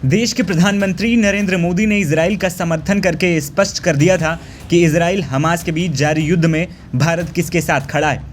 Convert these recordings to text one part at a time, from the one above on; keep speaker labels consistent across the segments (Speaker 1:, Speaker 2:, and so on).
Speaker 1: देश के प्रधानमंत्री नरेंद्र मोदी ने इजराइल का समर्थन करके स्पष्ट कर दिया था कि इजराइल हमास के बीच जारी युद्ध में भारत किसके साथ खड़ा है।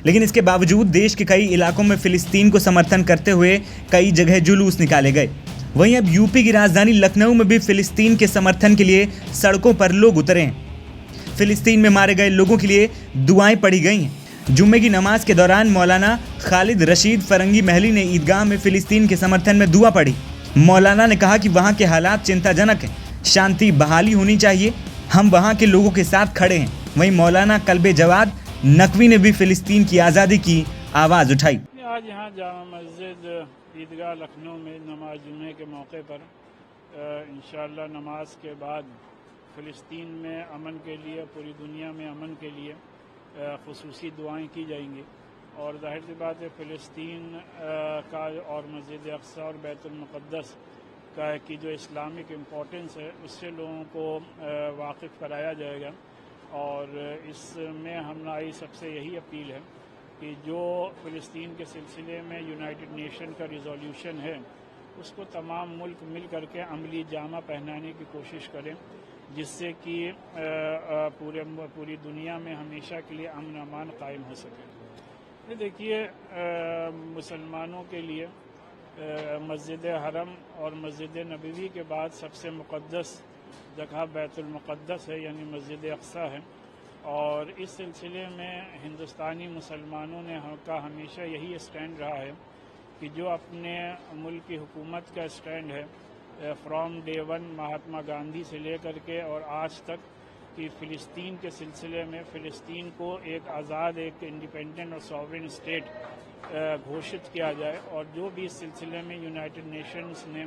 Speaker 1: लेकिन इसके बावजूद देश के कई इलाकों में फिलिस्तीन को समर्थन करते हुए कई जगह जुलूस निकाले गए। वहीं अब यूपी की राजधानी लखनऊ में भी फिलिस्तीन के समर्थन के लिए सड़कों पर लोग उतरे हैं। फिलिस्तीन में मारे गए लोगों के लिए दुआएं पढ़ी गई हैं। जुम्मे की नमाज के दौरान मौलाना खालिद रशीद फरंगी महली ने ईदगाह में फिलिस्तीन के समर्थन में दुआ पढ़ी। मौलाना ने कहा कि वहाँ के हालात चिंताजनक हैं, शांति बहाली होनी चाहिए, हम वहाँ के लोगों के साथ खड़े हैं। वहीं मौलाना कल्बे जवाद नकवी ने भी फिलिस्तीन की आज़ादी की आवाज़ उठाई।
Speaker 2: आज यहाँ जामा मस्जिद ईदगाह लखनऊ में नमाज जुमे के मौके पर इंशाअल्लाह नमाज के बाद फ़िलिस्तीन में अमन के लिए, पूरी दुनिया में अमन के लिए ख़ुसूसी दुआएं की जाएंगी। और ज़ाहिर सी बात है फ़िलिस्तीन का और मस्जिद अक़सा और बैतुल मुक़द्दस का की जो इस्लामिक इम्पोर्टेंस है उससे लोगों को वाकिफ़ कराया जाएगा। और इसमें हमारी सबसे यही अपील है कि जो फ़िलिस्तीन के सिलसिले में यूनाइटेड नेशन का रिज़ोल्यूशन है उसको तमाम मुल्क मिल करके अमली जामा पहनाने की कोशिश करें, जिससे कि पूरी दुनिया में हमेशा के लिए अमन अमान कायम हो सके। ये देखिए, मुसलमानों के लिए मस्जिद हरम और मस्जिद नबवी के बाद सबसे मुक़द्दस जगह बैतुल मुक़द्दस है, यानी मस्जिद अक़सा है। और इस सिलसिले में हिंदुस्तानी मुसलमानों ने का हमेशा यही स्टैंड रहा है कि जो अपने मुल्क की हुकूमत का स्टैंड है from day one Mahatma Gandhi से लेकर के और आज तक कि फ़िलिस्तीन के सिलसिले में फ़िलिस्तीन को एक आज़ाद, एक इंडिपेंडेंट और सॉवरेन स्टेट घोषित किया जाए। और जो भी इस सिलसिले में यूनाइटेड नेशंस ने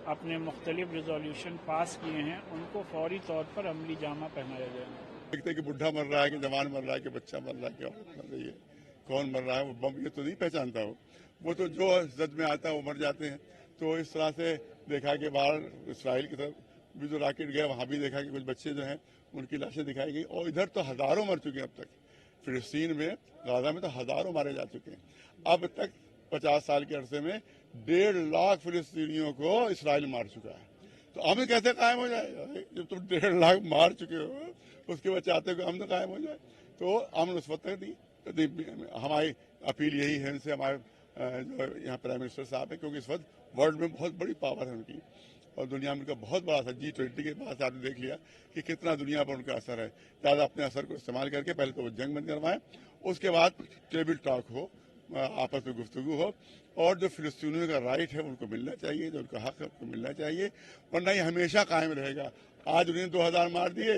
Speaker 2: अपने मुख्तलिफ रिजोल्यूशन पास किए हैं उनको फौरी तौर पर अमली जामा पहनाया जाए।
Speaker 3: देखते कि बुढ़ा मर रहा है कि जवान मर रहा है कि बच्चा मर रहा है कि औरत मर रही है, कौन मर रहा है, वो बम ये तो नहीं पहचानता वो तो जो जद में आता है वो मर जाते हैं। तो इस तरह से देखा कि बाहर इसराइल की तरफ भी जो रॉकेट गया वहाँ भी देखा कि कुछ बच्चे जो हैं उनकी लाशें दिखाई गई। और इधर तो हज़ारों मर चुके हैं अब तक, फिलिस्तीन में गाजा में तो हज़ारों मारे जा चुके हैं। अब तक 50 साल के अरसे में 1.5 लाख फिलिस्तीनियों को इसराइल मार चुका है। तो अमन कैसे कायम हो जाए जब तुम 1.5 लाख मार चुके हो, उसके बाद चाहते हो कि अमन कायम हो जाए? तो अमन उस वक्त तक नहीं। हमारी अपील यही है इनसे, हमारे जो यहाँ प्राइम मिनिस्टर साहब है, क्योंकि इस वक्त वर्ल्ड में बहुत बड़ी पावर है उनकी और दुनिया में उनका बहुत बड़ा असर। G20 के बाद आपने देख लिया कि कितना दुनिया पर उनका असर है। ज़्यादा अपने असर को इस्तेमाल करके पहले तो वो जंग बंद करवाएं, उसके बाद टेबल टॉक हो, आपस में गुफ्तगू हो। और जो फिलिस्तीनियों का राइट है उनको मिलना चाहिए, जो उनका हक है उनको मिलना चाहिए, वरना ये हमेशा कायम रहेगा। आज उन्हें 2000 मार दिए,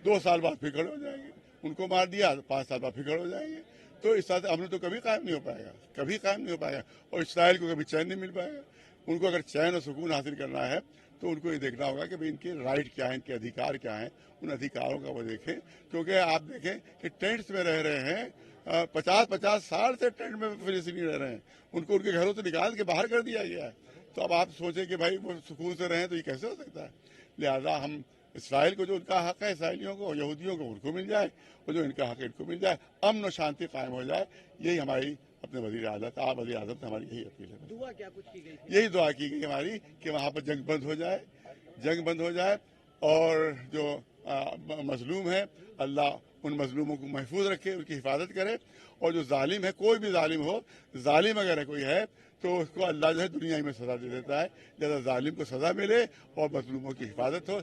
Speaker 3: 2 साल बाद फिर खड़े हो जाएंगे। उनको मार दिया तो 5 साल बाद फिर खड़े हो जाएंगे। तो इस तरह से अमन तो कभी कायम नहीं हो पाएगा, कभी कायम नहीं हो पाएगा। और इसराइल को कभी चैन नहीं मिल पाएगा। उनको अगर चैन और सुकून हासिल करना है तो उनको ये देखना होगा कि भाई इनके राइट क्या है, इनके अधिकार क्या हैं, उन अधिकारों का वो देखें। क्योंकि आप देखें कि टेंट्स में रह रहे हैं, 50-50 साल से टेंट में फिलिस्तीनी रह रहे हैं, उनको उनके घरों से निकाल के बाहर कर दिया गया है। तो अब आप सोचें कि भाई वो सुकून से रहें, तो ये कैसे हो सकता है? लिहाजा हम इसराइल को जो उनका हक है, इसराइलियों को, यहूदियों को उनको मिल जाए, और जो इनका हक है इनको मिल जाए, अमन और शांति कायम हो जाए। यही हमारी अपने वज़ीर आज़म से हमारी यही अपील है।
Speaker 4: दुआ क्या कुछ की गई?
Speaker 3: यही दुआ की गई हमारी कि वहाँ पर जंग बंद हो जाए और जो मजलूम है अल्लाह उन मजलूमों को महफूज रखे, उनकी हिफाजत करे। और जो जालिम है, कोई भी जालिम हो, जालिम अगर कोई है तो उसको अल्लाह जो है दुनिया में सज़ा दे देता है। ज़्यादा जालिम को सज़ा मिले और मजलूमों की हिफाजत हो।